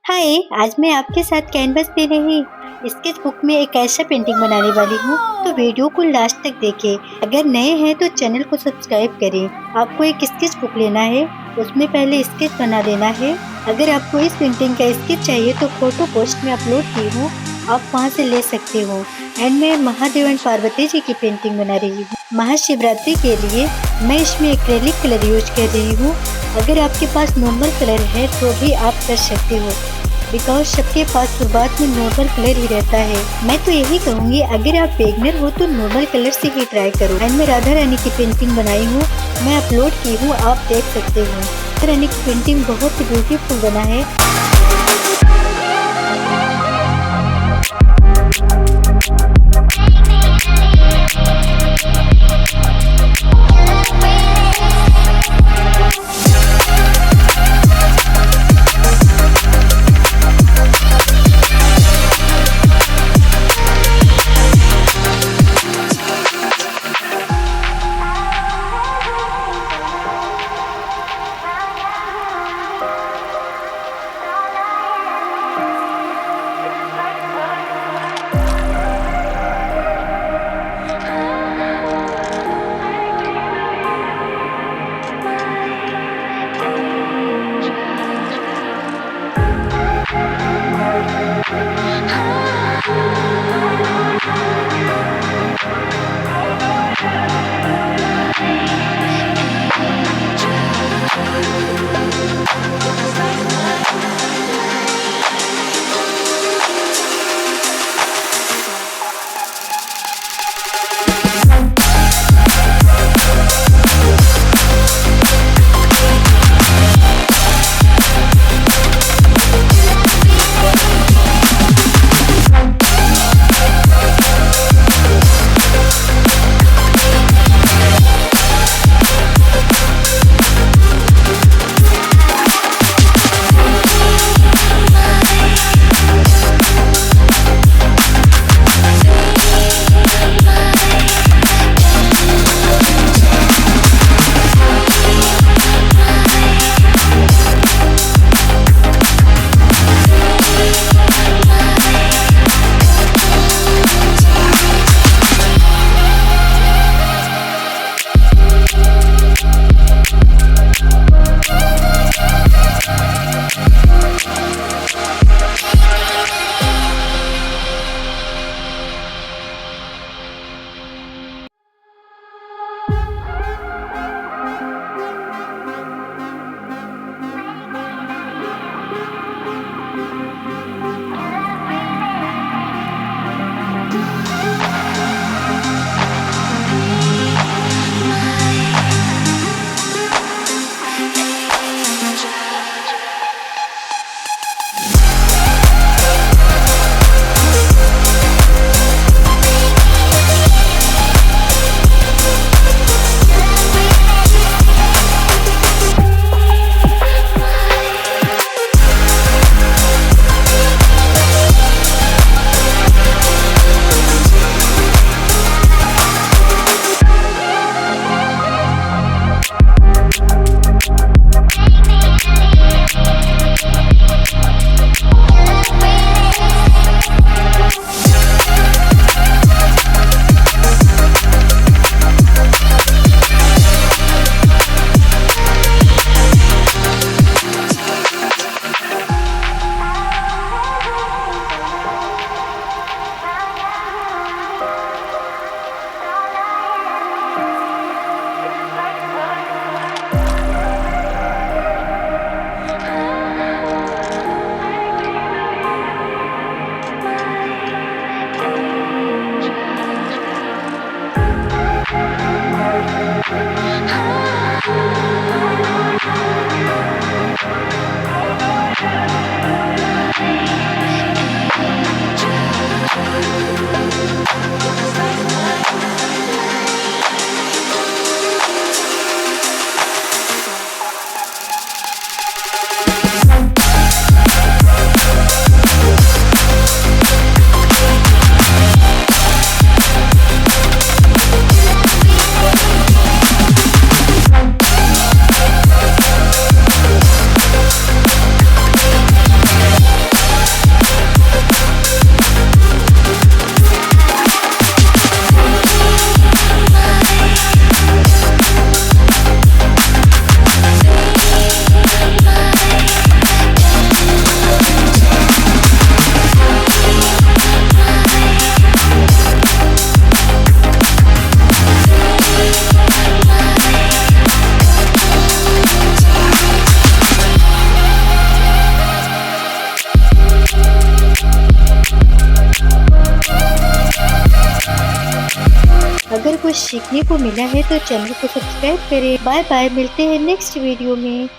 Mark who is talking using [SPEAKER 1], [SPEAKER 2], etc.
[SPEAKER 1] हाय, आज मैं आपके साथ कैनवस पे नहीं स्केच बुक में एक ऐसा पेंटिंग बनाने वाली हूँ, तो वीडियो को लास्ट तक देखें। अगर नए हैं तो चैनल को सब्सक्राइब करें। आपको एक स्केच बुक लेना है, उसमें पहले स्केच बना लेना है। अगर आपको इस पेंटिंग का स्केच चाहिए तो फोटो पोस्ट में अपलोड की हूँ, आप वहाँ से ले सकते हो। एंड मैं महादेव एंड पार्वती जी की पेंटिंग बना रही हूँ। महाशिवरात्रि के लिए मैं इसमें एक्रेलिक कलर यूज कर रही हूँ। अगर आपके पास नॉर्मल कलर है तो भी आप कर सकते हो, बिकॉज सबके पास शुरुआत में नॉर्मल कलर ही रहता है। मैं तो यही कहूँगी, अगर आप बेगनर हो तो नॉर्मल कलर से ही ट्राई करो। एंड मैं राधा रानी की पेंटिंग बनाई हूँ, मैं अपलोड की हूँ, आप देख सकते हो। राधा रानी की पेंटिंग बहुत ही ब्यूटीफुल बना है। अगर कुछ सीखने को मिला है तो चैनल को सब्सक्राइब करें। बाय बाय, मिलते हैं नेक्स्ट वीडियो में।